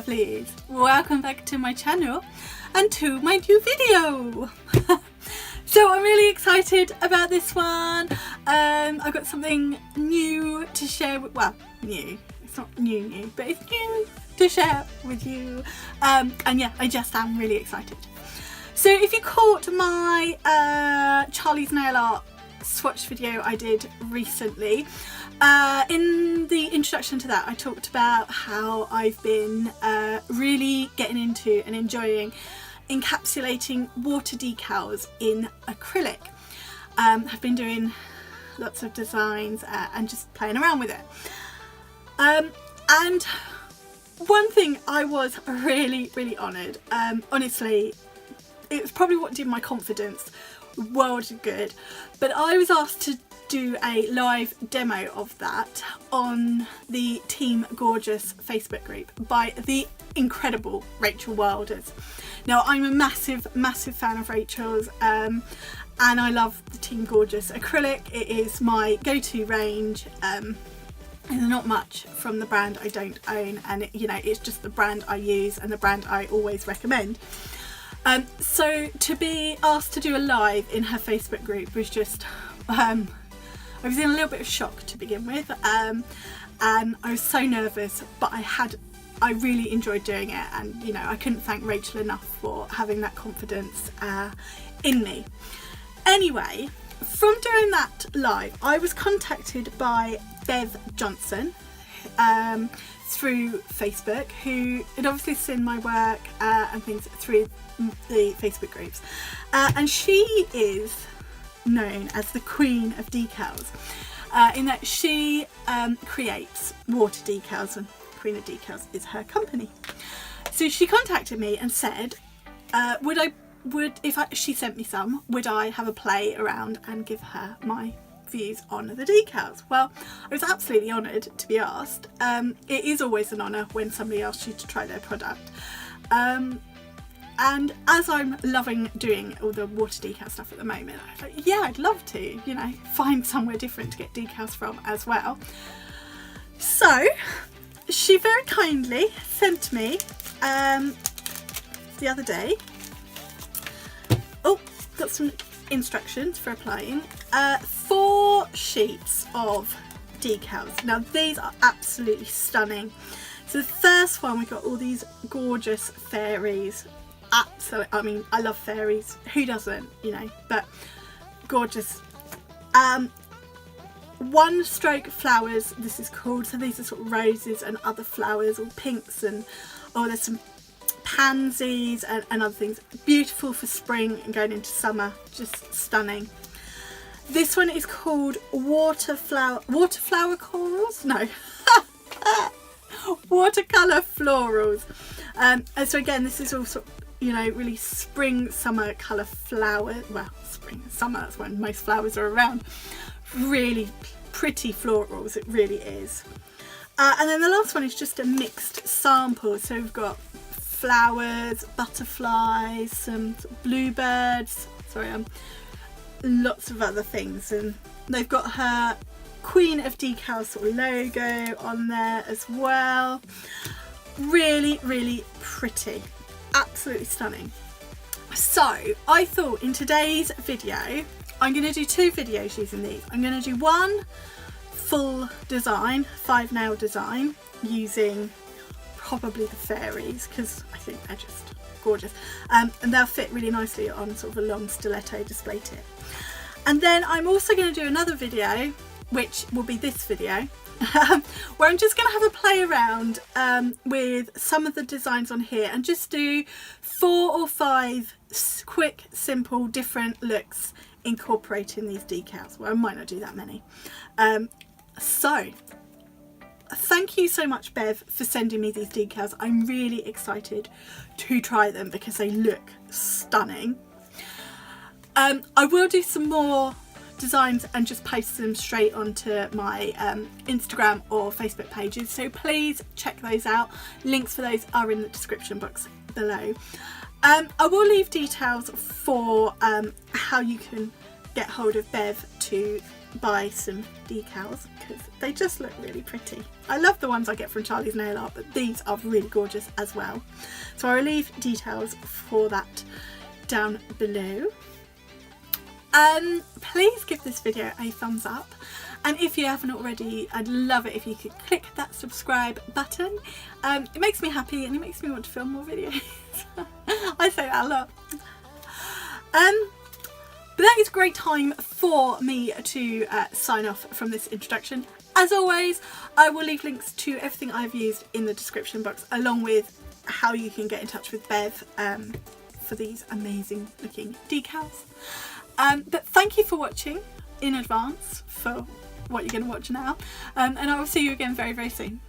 lovelies, welcome back to my channel and to my new video. So I'm really excited about this one. I've got something new to share with, well, new, it's not new, but it's new to share with you. And yeah, I just am really excited. So if you caught my Charlie's nail art swatch video I did recently, in the introduction to that I talked about how I've been really getting into and enjoying encapsulating water decals in acrylic. I've been doing lots of designs and just playing around with it. And one thing I was really honoured, honestly, it was probably what did my confidence world of good, but I was asked to do a live demo of that on the Team Gorgeous Facebook group by the incredible Rachel Wilders. Now I'm a massive fan of Rachel's, and I love the Team Gorgeous acrylic. It is my go-to range. There's not much from the brand I don't own, and you know, it's just the brand I use and the brand I always recommend. So to be asked to do a live in her Facebook group was just, I was in a little bit of shock to begin with, and I was so nervous, but I really enjoyed doing it, and you know, I couldn't thank Rachel enough for having that confidence in me. Anyway, from doing that live, I was contacted by Bev Johnson through Facebook, who had obviously seen my work and things through the Facebook groups, and she is known as the Queen of Decals, in that she creates water decals, and Queen of Decals is her company. So she contacted me and said, she sent me some, would I have a play around and give her my views on the decals? Well, I was absolutely honoured to be asked. It is always an honour when somebody asks you to try their product. And as I'm loving doing all the water decal stuff at the moment, I was like, yeah, I'd love to, you know, find somewhere different to get decals from as well. So she very kindly sent me the other day, got some instructions for applying 4 sheets of decals. Now these are absolutely stunning. So the first one, we got all these gorgeous fairies. Absolutely, I mean, I love fairies, who doesn't, you know, but gorgeous. One stroke flowers, this is called, so these are sort of roses and other flowers, or pinks, and there's some pansies and other things. Beautiful for spring and going into summer, just stunning. This one is called waterflower corals? No. Watercolour florals. And so again, this is all sort of, you know, really spring, summer colour flower. Well, spring, summer, that's when most flowers are around. Really pretty florals, it really is. And then the last one is just a mixed sample. So we've got flowers, butterflies, some sort of bluebirds, lots of other things. And they've got her Queen of Decals sort of logo on there as well. Really pretty, absolutely stunning. So I thought in today's video I'm going to do 2 videos using these. I'm going to do one full design, 5 nail design, using probably the fairies, because I think they're just gorgeous, and they'll fit really nicely on sort of a long stiletto display tip. And then I'm also going to do another video, which will be this video, where I'm just going to have a play around with some of the designs on here and just do 4 or 5 quick, simple, different looks incorporating these decals. Well, I might not do that many. So thank you so much, Bev, for sending me these decals. I'm really excited to try them because they look stunning. I will do some more designs and just post them straight onto my Instagram or Facebook pages, so please check those out. Links for those are in the description box below. I will leave details for how you can get hold of Bev to buy some decals because they just look really pretty. I love the ones I get from Charlie's Nail Art, but these are really gorgeous as well. So I'll leave details for that down below. Please give this video a thumbs up, and if you haven't already, I'd love it if you could click that subscribe button. It makes me happy and it makes me want to film more videos. I say that a lot. But that is a great time for me to sign off from this introduction. As always, I will leave links to everything I've used in the description box, along with how you can get in touch with Bev for these amazing looking decals. But thank you for watching in advance for what you're going to watch now, and I will see you again very, very soon.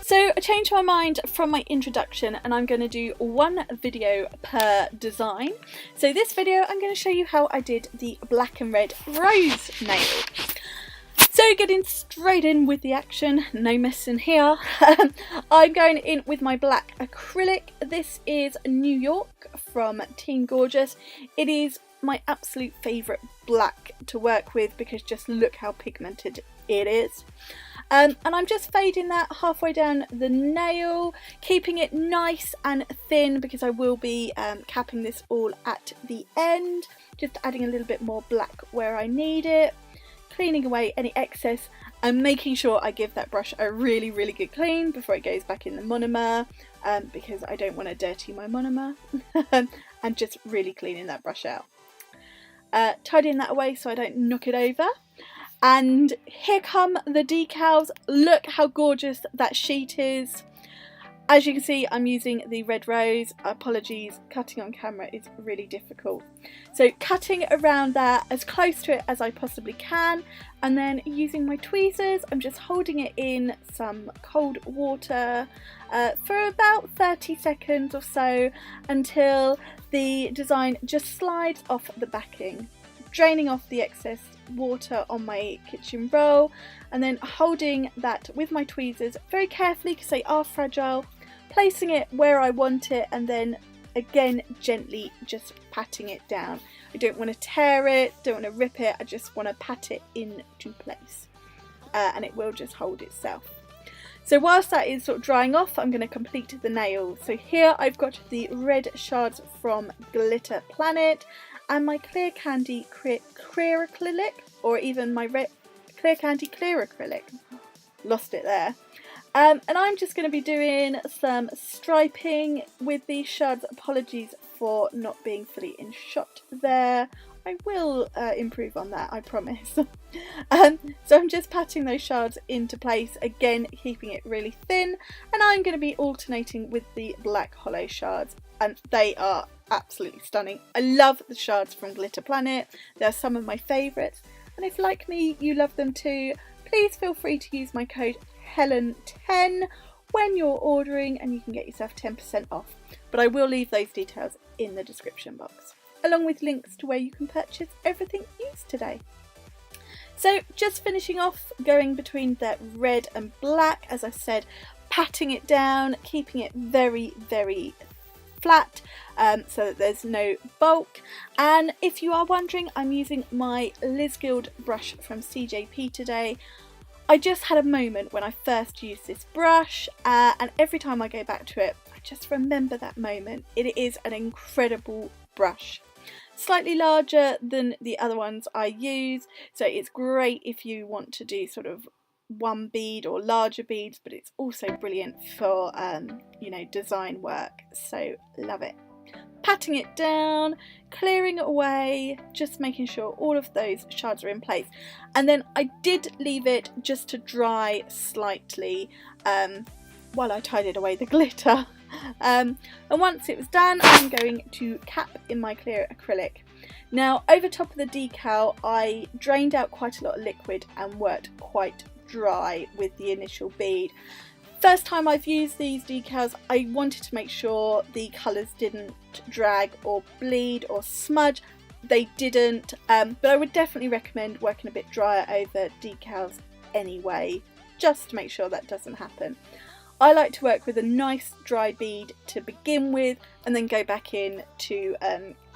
So I changed my mind from my introduction, and I'm going to do one video per design. So this video I'm going to show you how I did the black and red rose nail. So getting straight in with the action, no messing here. I'm going in with my black acrylic. This is New York from Team Gorgeous. It is my absolute favourite black to work with because just look how pigmented it is. And I'm just fading that halfway down the nail, keeping it nice and thin because I will be capping this all at the end. Just adding a little bit more black where I need it, cleaning away any excess and making sure I give that brush a really, really good clean before it goes back in the monomer, because I don't want to dirty my monomer. And just really cleaning that brush out. Tidying that away so I don't knock it over. And here come the decals. Look how gorgeous that sheet is. As you can see, I'm using the red rose. Apologies, cutting on camera is really difficult. So cutting around that as close to it as I possibly can, and then using my tweezers, I'm just holding it in some cold water for about 30 seconds or so until the design just slides off the backing. Draining off the excess water on my kitchen roll, and then holding that with my tweezers very carefully because they are fragile, placing it where I want it, and then again gently just patting it down. I don't want to tear it, don't want to rip it, I just want to pat it into place, and it will just hold itself. So whilst that is sort of drying off, I'm going to complete the nail. So here I've got the red shards from Glitter Planet and my clear candy clear acrylic, or even my red clear candy clear acrylic. Lost it there. And I'm just going to be doing some striping with these shards. Apologies for not being fully in shot there. I will improve on that, I promise. So I'm just patting those shards into place, again keeping it really thin, and I'm going to be alternating with the black Holo shards, and they are absolutely stunning. I love the shards from Glitter Planet. They're some of my favourites, and if like me you love them too, please feel free to use my code Helen10 when you're ordering and you can get yourself 10% off. But I will leave those details in the description box, along with links to where you can purchase everything used today. So just finishing off, going between the red and black, as I said, patting it down, keeping it very, very flat so that there's no bulk. And if you are wondering, I'm using my Liz Guild brush from CJP today. I just had a moment when I first used this brush, and every time I go back to it, I just remember that moment. It is an incredible brush. Slightly larger than the other ones I use, so it's great if you want to do sort of one bead or larger beads, but it's also brilliant for you know, design work, so love it. Patting it down, clearing it away, just making sure all of those shards are in place, and then I did leave it just to dry slightly while I tidied away the glitter. And once it was done, I'm going to cap in my clear acrylic. Now over top of the decal I drained out quite a lot of liquid and worked quite dry with the initial bead. First time I've used these decals, I wanted to make sure the colours didn't drag or bleed or smudge. They didn't, but I would definitely recommend working a bit drier over decals anyway, just to make sure that doesn't happen. I like to work with a nice dry bead to begin with and then go back in to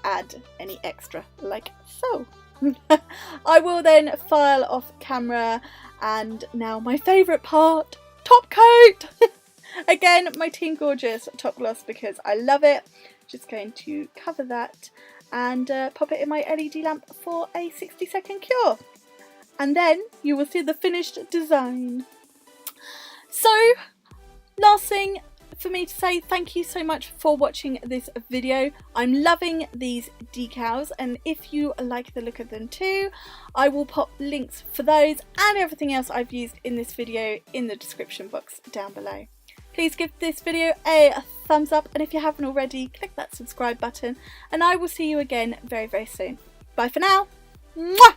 add any extra, like so. I will then file off camera, and now my favourite part, top coat! Again, my Team Gorgeous top gloss because I love it. Just going to cover that and pop it in my LED lamp for a 60-second cure. And then you will see the finished design. So, last thing for me to say, thank you so much for watching this video. I'm loving these decals, and if you like the look of them too, I will pop links for those and everything else I've used in this video in the description box down below. Please give this video a thumbs up, and if you haven't already, click that subscribe button, and I will see you again very, very soon. Bye for now. Mwah!